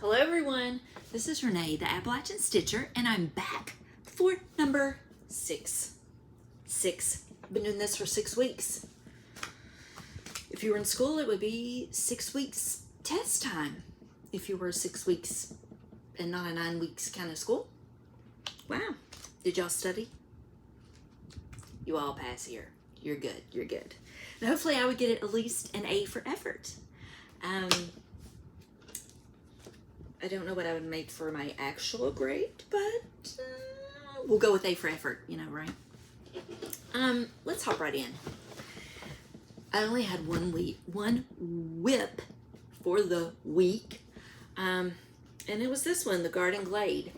Hello everyone, this is Renee, the Appalachian Stitcher, and I'm back for number 6. Been doing this for 6 weeks. If you were in school, it would be 6 weeks test time. If you were 6 weeks and not a 9 weeks kind of school. Wow, did y'all study? You all pass here. You're good, you're good. And hopefully I would get at least an A for effort. I don't know what I would make for my actual grade, but we'll go with A for effort, you know, right? Let's hop right in. I only had one whip for the week, and it was this one, the Garden Glade.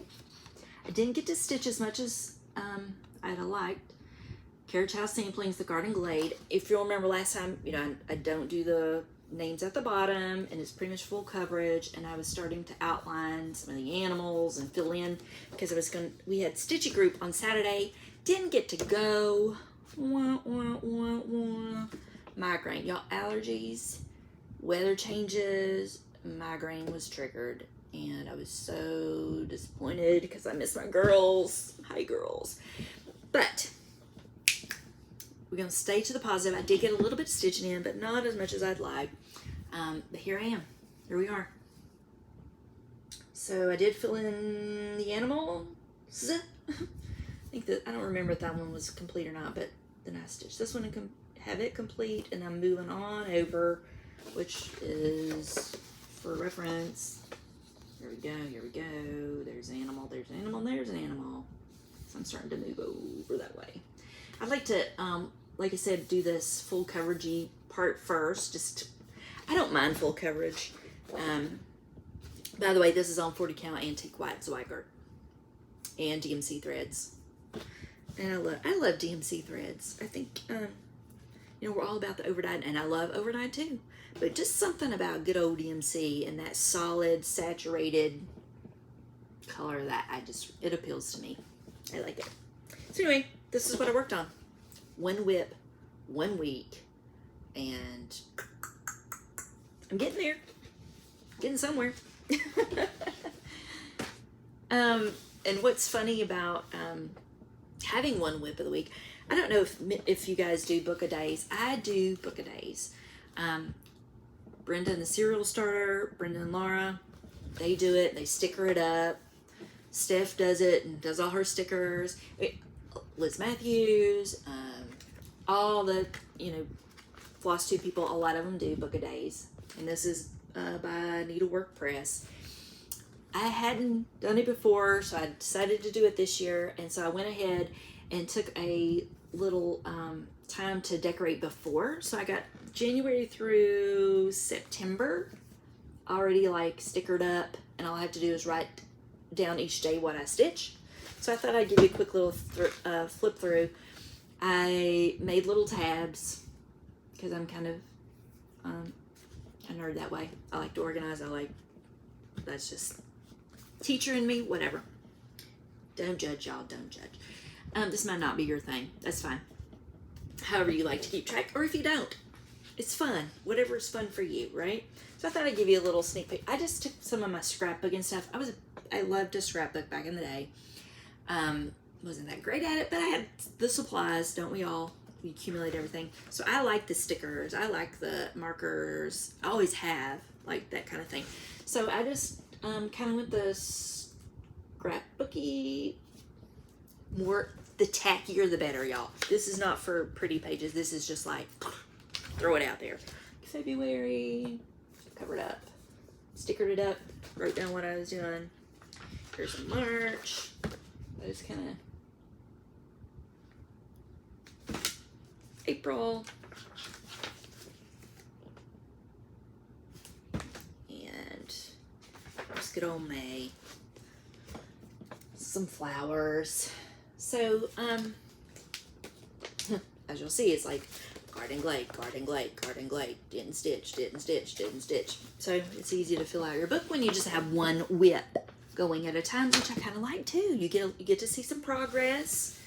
I didn't get to stitch as much as I'd have liked. Carriage House Samplings, the Garden Glade. If you'll remember last time, you know, I don't do the names at the bottom, and it's pretty much full coverage, and I was starting to outline some of the animals and fill in because we had Stitchy group on Saturday. Didn't get to go. Migraine, y'all, allergies, weather changes, migraine was triggered, and I was so disappointed because I miss my girls. Hi girls. But we're going to stay to the positive. I did get a little bit of stitching in, but not as much as I'd like. But here I am. Here we are. So I did fill in the animals. I think that, I don't remember if that one was complete or not, but then I stitched this one and have it complete, and I'm moving on over, which is for reference. Here we go, here we go. There's an animal, there's an animal, there's an animal. So I'm starting to move over that way. I'd like to, like I said, do this full coveragey part first. I don't mind full coverage. By the way, this is on 40 count antique white Zweigart and DMC threads. And I love DMC threads. I think, you know, we're all about the overdyed, and I love overdyed too. But just something about good old DMC and that solid, saturated color that it appeals to me. I like it. So anyway, this is what I worked on. One whip, 1 week, and I'm getting there. Getting somewhere. And what's funny about having one whip of the week, I don't know if you guys do book a days. I do book a days. Brenda and the Serial Starter, Brenda and Laura, they do it. They sticker it up. Steph does it and does all her stickers. Liz Matthews, all the, you know, Flosstube people, a lot of them do book a days. And this is by Needlework Press. I hadn't done it before, so I decided to do it this year. And so I went ahead and took a little time to decorate before. So I got January through September already like stickered up, and all I have to do is write down each day what I stitch. So I thought I'd give you a quick little flip through. I made little tabs because I'm kind of a nerd that way. I like to organize. That's just teacher in me, whatever. Don't judge, y'all, don't judge. This might not be your thing. That's fine. However you like to keep track, or if you don't, it's fun. Whatever is fun for you, right? So I thought I'd give you a little sneak peek. I just took some of my scrapbook and stuff. I loved a scrapbook back in the day. Wasn't that great at it, but I had the supplies, don't we all? We accumulate everything. So I like the stickers. I like the markers. I always have, like that kind of thing. So I just kind of went the scrapbooky, more, the tackier the better, y'all. This is not for pretty pages. This is just like, throw it out there. February, covered up, stickered it up, wrote down what I was doing. Here's March. I just kind of, April, and just good old May. Some flowers. So, as you'll see, it's like Garden Glade, Garden Glade, Garden Glade, didn't stitch, didn't stitch, didn't stitch. So it's easy to fill out your book when you just have one whip going at a time, which I kind of like too. You get to see some progress.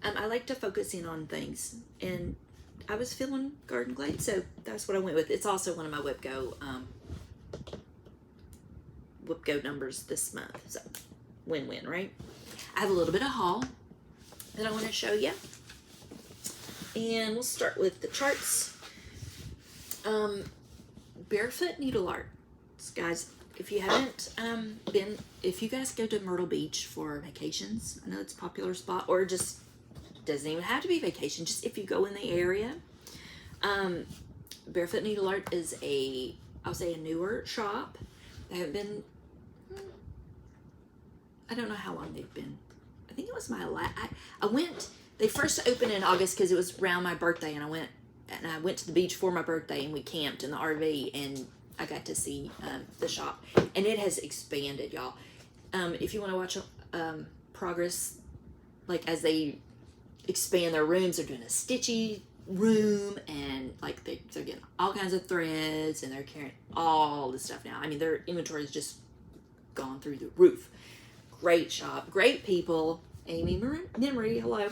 I like to focus in on things, and I was feeling Garden Glade, so that's what I went with. It's also one of my Whip Go Whoop Go numbers this month. So win-win, right? I have a little bit of haul that I want to show you. And we'll start with the charts. Barefoot needle art. Guys, if you haven't if you guys go to Myrtle Beach for vacations, I know it's a popular spot, or just doesn't even have to be vacation, just if you go in the area. Barefoot Needle Art is I'll say a newer shop. They have been, I don't know how long they've been. I think it was I went, they first opened in August because it was around my birthday, and I went to the beach for my birthday, and we camped in the RV, and I got to see the shop, and it has expanded, y'all. If you want to watch progress, like as they expand their rooms, they're doing a stitchy room, and like they're getting all kinds of threads, and they're carrying all this stuff now. I mean, their inventory has just gone through the roof. Great shop, great people. Amy Memory, hello.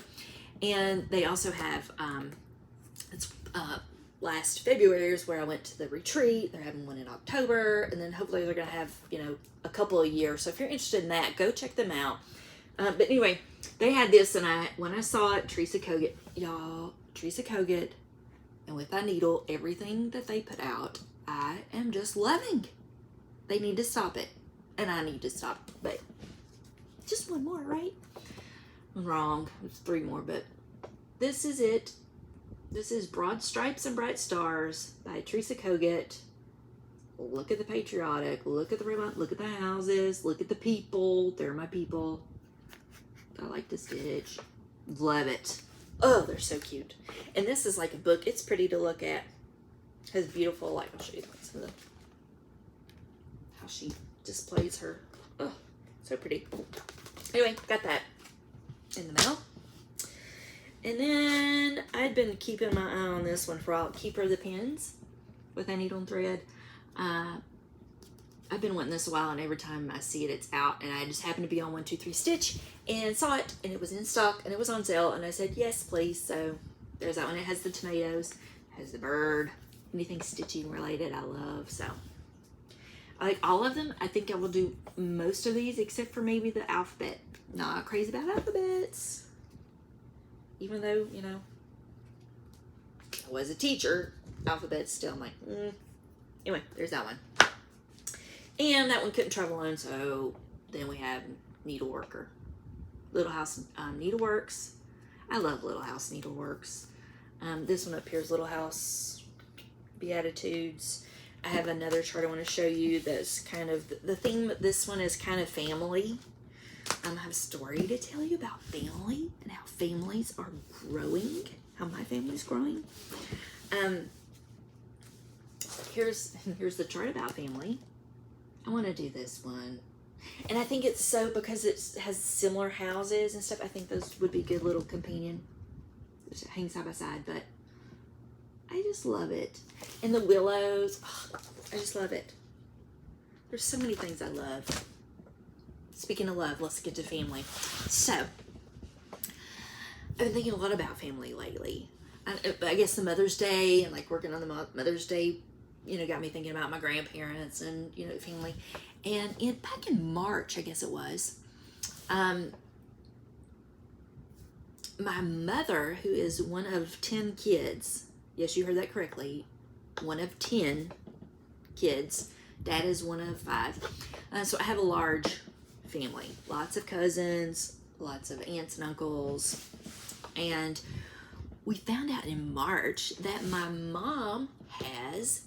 And they also have last February is where I went to the retreat. They're having one in October, and then hopefully they're gonna have, you know, a couple a year. So if you're interested in that, go check them out. But anyway, they had this, and when I saw it, Teresa Kogut, y'all, Teresa Kogut, and With Thy Needle, everything that they put out, I am just loving. They need to stop it, and I need to stop, but just one more, right? I'm wrong, it's 3 more, but this is it. This is Broad Stripes and Bright Stars by Teresa Kogut. Look at the patriotic, look at the ribbon, look at the houses, look at the people. They're my people. I like to stitch. Love it. Oh, they're so cute. And this is like a book. It's pretty to look at. Has beautiful, like, I'll show you some of how she displays her. Oh, so pretty. Anyway, got that in the mail. And then I'd been keeping my eye on this one for a while. Keeper of the Pens with a needle and thread. I've been wanting this a while, and every time I see it, it's out, and I just happened to be on 1 2 3 Stitch and saw it, and it was in stock, and it was on sale, and I said yes please. So there's that one. It has the tomatoes, has the bird, anything stitching related I love. So I like all of them. I think I will do most of these except for maybe the alphabet. Not crazy about alphabets, even though, you know, I was a teacher. Alphabets still, I'm like, Anyway, there's that one. And that one couldn't travel alone, so then we have Needleworker. Little House Needleworks. I love Little House Needleworks. This one up here is Little House Beatitudes. I have another chart I want to show you that's kind of, the theme of this one is kind of family. I have a story to tell you about family and how families are growing, how my family's growing. Here's the chart about family. I want to do this one, and I think it's so, because it has similar houses and stuff, I think those would be good little companion, which hang side by side. But I just love it. And the willows, I just love it. There's so many things I love. Speaking of love, let's get to family. So I've been thinking a lot about family lately. I guess the Mother's Day, and like working on the Mother's Day, you know, got me thinking about my grandparents and, you know, family. And back in March, I guess it was, my mother, who is one of 10 kids, yes, you heard that correctly, one of 10 kids. Dad is one of 5. So I have a large family, lots of cousins, lots of aunts and uncles. And we found out in March that my mom has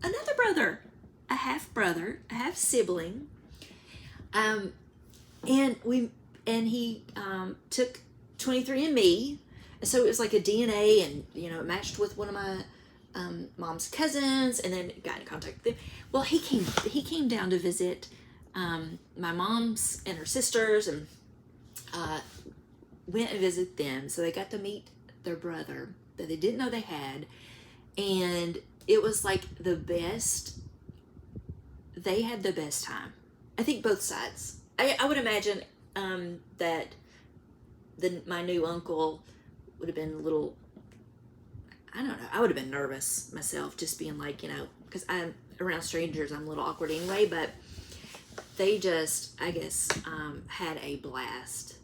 another brother, a half brother, a half sibling. And he took 23andMe. So it was like a DNA, and, you know, it matched with one of my mom's cousins, and then got in contact with them. Well, he came down to visit my mom's and her sisters, and went and visited them. So they got to meet their brother that they didn't know they had, and it was like the best. They had the best time. I think both sides. I would imagine that my new uncle would have been a little, I don't know, I would have been nervous myself, just being like, you know, because I'm around strangers, I'm a little awkward anyway, but they just, I guess, had a blast.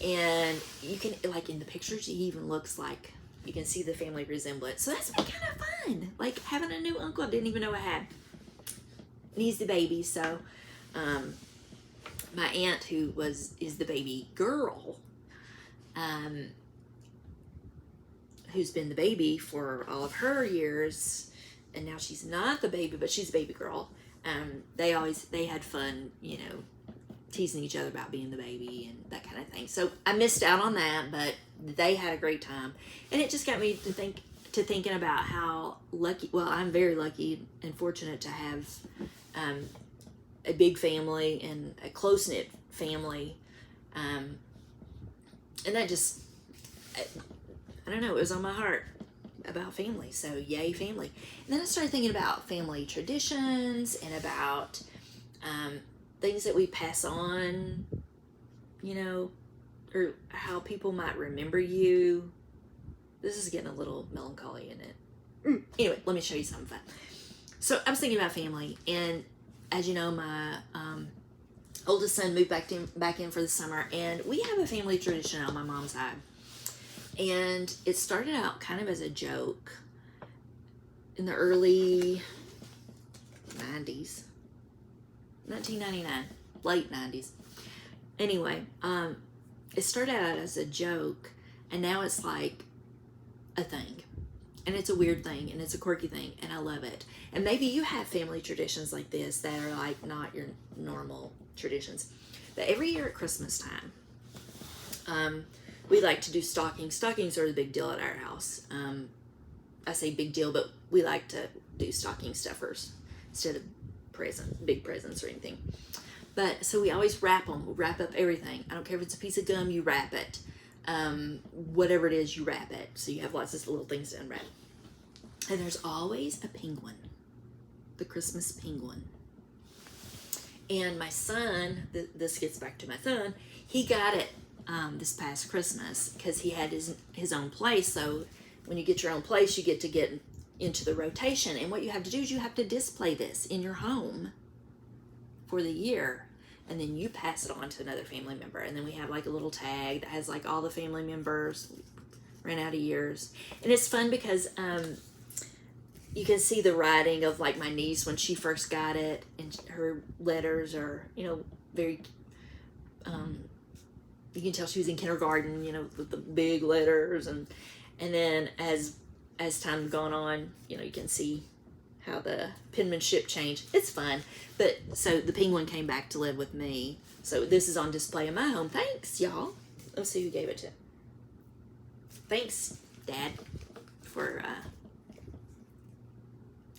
And you can, like in the pictures, he even looks like, you can see the family resemblance. So that's been kind of fun. Like having a new uncle I didn't even know I had. And he's the baby, so my aunt who is the baby girl, who's been the baby for all of her years, and now she's not the baby, but she's a baby girl. They had fun, you know, teasing each other about being the baby and that kind of thing. So I missed out on that, but they had a great time. And it just got me to thinking about how lucky, well, I'm very lucky and fortunate to have a big family and a close-knit family. And that just, I don't know, it was on my heart about family. So yay, family. And then I started thinking about family traditions and about things that we pass on, you know, or how people might remember you. This is getting a little melancholy, isn't it? Anyway, let me show you something fun. So I was thinking about family, and as you know, my oldest son moved back in for the summer, and we have a family tradition on my mom's side. And it started out kind of as a joke in the early 90s. 1999, late 90s. Anyway, it started out as a joke, and now it's like a thing. And it's a weird thing, and it's a quirky thing, and I love it. And maybe you have family traditions like this that are like not your normal traditions. But every year at Christmas time, we like to do stockings. Stockings are the big deal at our house. I say big deal, but we like to do stocking stuffers instead of big presents or anything. But so we always wrap them. We'll wrap up everything. I don't care if it's a piece of gum, you wrap it. Whatever it is, you wrap it. So you have lots of little things to unwrap. And there's always a penguin, the Christmas penguin. And my son, this gets back to my son, he got it this past Christmas because he had his own place. So when you get your own place, you get to get into the rotation. And what you have to do is you have to display this in your home for the year. And then you pass it on to another family member. And then we have like a little tag that has like all the family members, ran out of years. And it's fun because you can see the writing of like my niece when she first got it, and her letters are, you know, very, you can tell she was in kindergarten, you know, with the big letters. And then as time gone on, you know, you can see how the penmanship changed. It's fun. But so the penguin came back to live with me. So this is on display in my home. Thanks, y'all. Let's see who gave it to. Thanks, Dad, for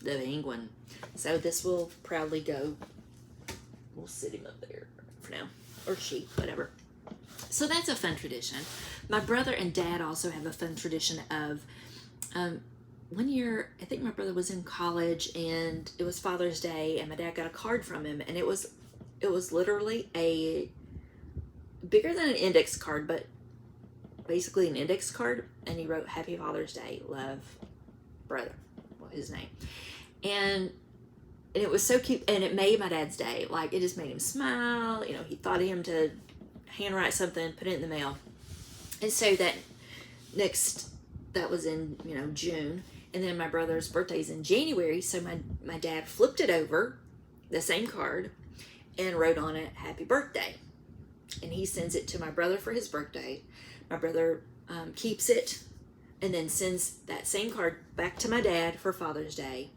the penguin. So this will proudly go. We'll sit him up there for now. Or she, whatever. So that's a fun tradition. My brother and Dad also have a fun tradition of one year, I think my brother was in college, and it was Father's Day, and my dad got a card from him, and it was literally a bigger than an index card, but basically an index card, and he wrote Happy Father's Day, love, brother, well, his name. And it was so cute, and it made my dad's day. Like, it just made him smile. You know, he thought of him to handwrite something, put it in the mail. And so that was in, you know, June. And then my brother's birthday's in January, so my dad flipped it over, the same card, and wrote on it, Happy Birthday. And he sends it to my brother for his birthday. My brother keeps it, and then sends that same card back to my dad for Father's Day.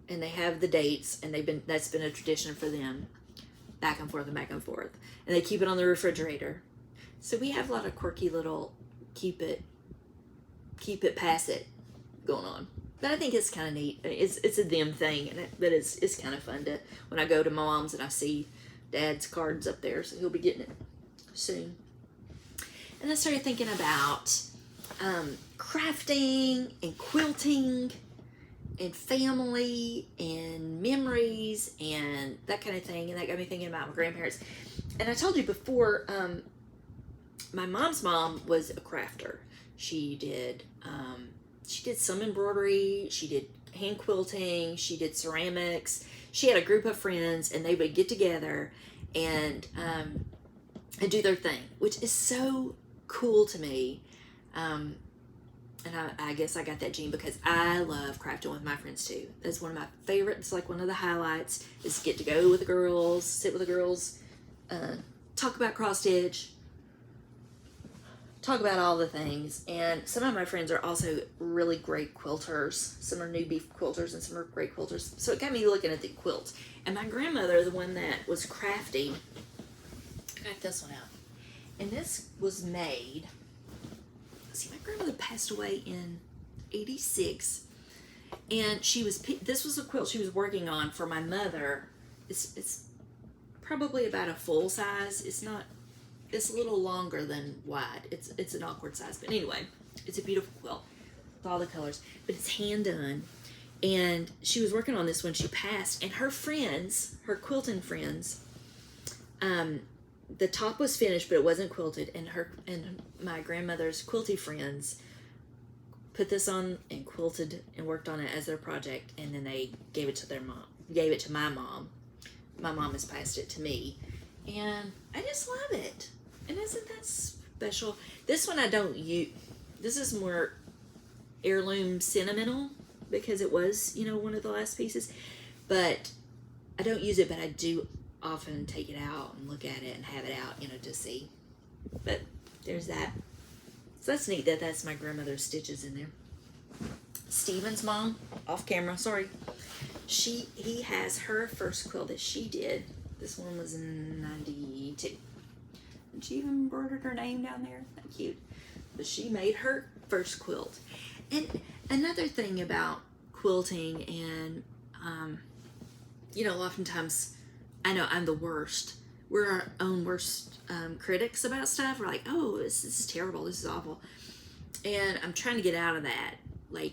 And they have the dates, and that's been a tradition for them, back and forth and back and forth. And they keep it on the refrigerator. So we have a lot of quirky little keep it, pass it going on. But I think it's kind of neat. It's a them thing, but it's kind of fun to, when I go to my mom's and I see Dad's cards up there, so he'll be getting it soon. And I started thinking about crafting and quilting and family and memories and that kind of thing, and that got me thinking about my grandparents. And I told you before, my mom's mom was a crafter. She did some embroidery, she did hand quilting, she did ceramics, she had a group of friends, and they would get together and do their thing, which is so cool to me. And I guess I got that gene because I love crafting with my friends too. That's one of my favorites. It's like one of the highlights is get to go with the girls, sit with the girls, talk about cross stitch, talk about all the things. And some of my friends are also really great quilters. Some are newbie quilters and some are great quilters. So it got me looking at the quilts. And my grandmother, the one that was crafty, I got this one out. And this was made, see, my grandmother passed away in 86. And this was a quilt she was working on for my mother. It's probably about a full size. It's a little longer than wide. It's an awkward size, but anyway, it's a beautiful quilt with all the colors, but it's hand done. And she was working on this when she passed, and her friends, her quilting friends, the top was finished, but it wasn't quilted, and my grandmother's quilty friends put this on and quilted and worked on it as their project, and then they gave it to my mom. My mom has passed it to me, and I just love it. And isn't that special? This one I don't use. This is more heirloom sentimental because it was, one of the last pieces. But I don't use it, but I do often take it out and look at it and have it out, to see. But there's that. So that's neat that's my grandmother's stitches in there. Stephen's mom, off camera, sorry. He has her first quilt that she did. This one was in 92. And she even embroidered her name down there. Isn't that cute? But she made her first quilt. And another thing about quilting, and oftentimes I know I'm the worst. We're our own worst critics about stuff. We're like, oh, this is terrible. This is awful. And I'm trying to get out of that. Like,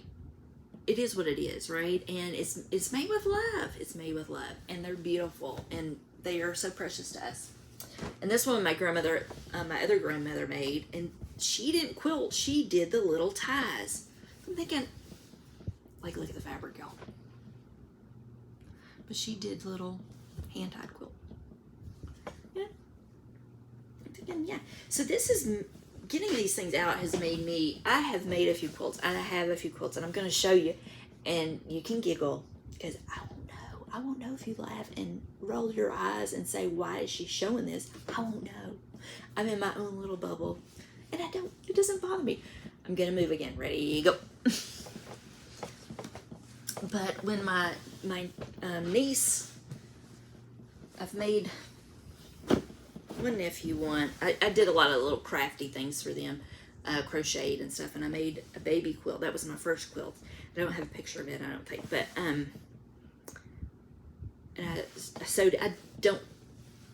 it is what it is, right? And it's made with love. It's made with love, and they're beautiful, and they are so precious to us. And this one, my grandmother, my other grandmother made, and she didn't quilt. She did the little ties. I'm thinking, like, look at the fabric, y'all. But she did little hand-tied quilt. Yeah. I'm thinking, yeah. So this is, getting these things out has made me, I have made a few quilts, and I have a few quilts, and I'm going to show you, and you can giggle, because I won't know if you laugh and roll your eyes and say, why is she showing this? I won't know. I'm in my own little bubble, and it doesn't bother me. I'm going to move again. Ready, go. But when my niece, I've made one nephew one. I did a lot of little crafty things for them, crocheted and stuff, and I made a baby quilt. That was my first quilt. I don't have a picture of it, I don't think, but I sewed. I don't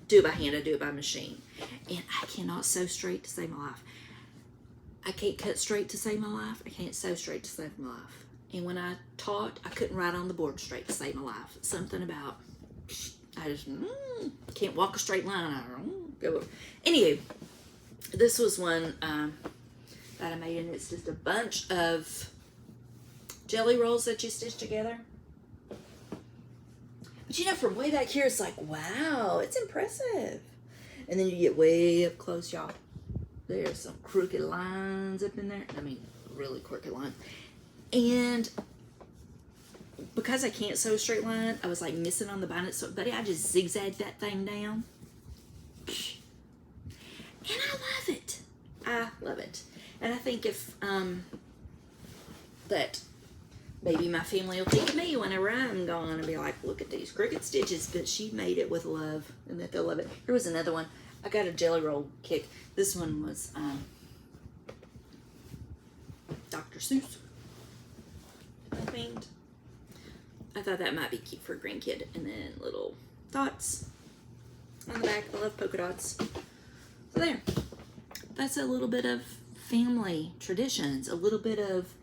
do it by hand. I do it by machine, and I cannot sew straight to save my life. I can't cut straight to save my life. I can't sew straight to save my life. And when I taught, I couldn't write on the board straight to save my life. Something about, I just can't walk a straight line. I don't go. Anywho, this was one that I made, and it's just a bunch of jelly rolls that you stitch together. But from way back here, it's like, wow, it's impressive. And then you get way up close, y'all. There's some crooked lines up in there. I mean, really crooked lines. And because I can't sew a straight line, I was like missing on the bind. So, buddy, I just zigzagged that thing down. And I love it. I love it. And I think if, that maybe my family will think of me whenever I'm gone and be like, look at these crooked stitches. But she made it with love, and that they'll love it. Here was another one. I got a jelly roll kick. This one was Dr. Seuss. I thought that might be cute for a grandkid. And then little dots on the back. I love polka dots. So there. That's a little bit of family traditions. A little bit of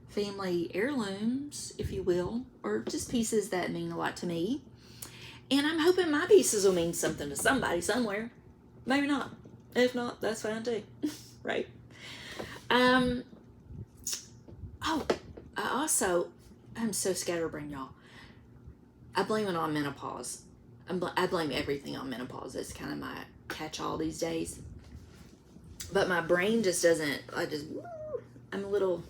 family heirlooms, if you will. Or just pieces that mean a lot to me. And I'm hoping my pieces will mean something to somebody somewhere. Maybe not. If not, that's fine too. Right? Oh, I'm so scatterbrained, y'all. I blame it on menopause. I blame everything on menopause. It's kind of my catch-all these days. But my brain just doesn't, I'm a little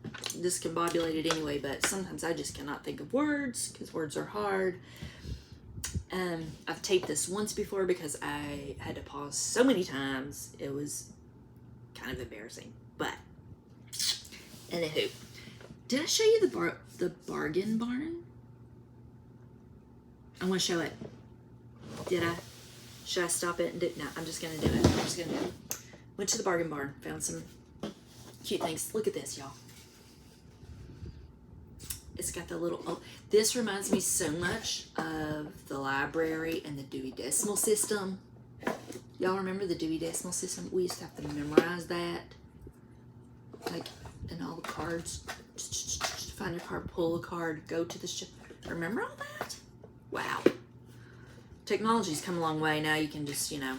discombobulated anyway, but sometimes I just cannot think of words because words are hard. I've taped this once before because I had to pause so many times. It was kind of embarrassing. But, anywho, did I show you the bargain barn? I want to show it. Did I? Should I stop it and do? No, I'm just going to do it. I'm just going to do it. Went to the bargain barn, found some cute things. Look at this, y'all. It's got the little, oh, this reminds me so much of the library and the Dewey Decimal System. Y'all remember the Dewey Decimal System? We used to have to memorize that. Like, in all the cards. Find a card, pull a card, go to the ship. Remember all that? Wow. Technology's come a long way. Now you can just, you know,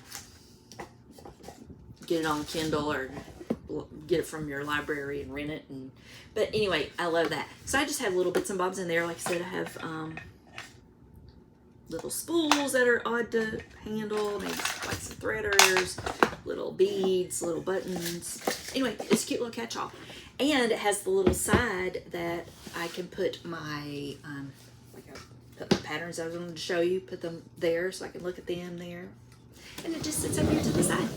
get it on Kindle or get it from your library and rent it. But anyway, I love that. So I just have little bits and bobs in there. Like I said, I have little spools that are odd to handle, maybe like some threaders, little beads, little buttons. Anyway, it's a cute little catch-all. And it has the little side that I can put my put my patterns I was going to show you, put them there so I can look at them there. And it just sits up here to the side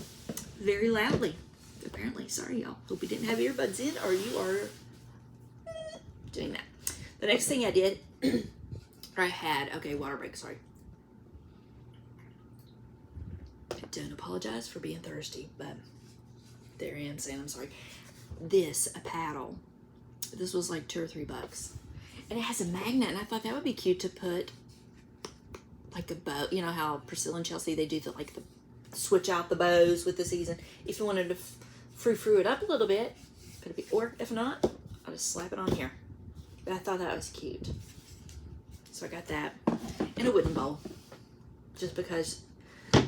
very loudly. Apparently, sorry y'all. Hope you didn't have earbuds in or you are doing that. The next thing I did, or I had, okay, water break, sorry. I don't apologize for being thirsty, but there I am saying I'm sorry. This, a paddle. This was like $2 or $3. And it has a magnet, and I thought that would be cute to put like a bow. You know how Priscilla and Chelsea, they do the switch out the bows with the season. If you wanted to frou it up a little bit, put it, or if not, I'll just slap it on here. But I thought that was cute. So I got that. And a wooden bowl. Just because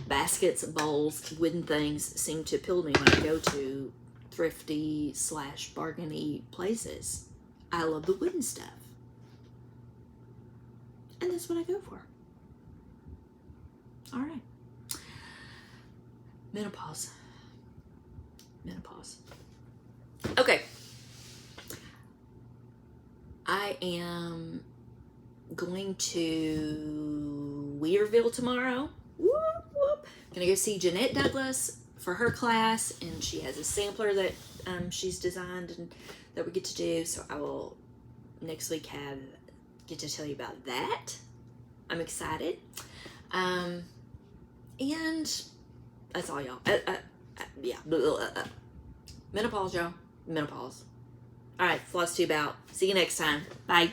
baskets, bowls, wooden things seem to appeal to me when I go to thrifty / bargainy places. I love the wooden stuff. And that's what I go for. All right. Menopause. Okay. I am going to Weirville tomorrow. Whoop, whoop. Gonna go see Jeanette Douglas for her class, and she has a sampler that she's designed and that we get to do. So I will next week get to tell you about that. I'm excited. And that's all, y'all. Yeah. Menopause, y'all. Menopause. All right, Flosstube out. See you next time. Bye.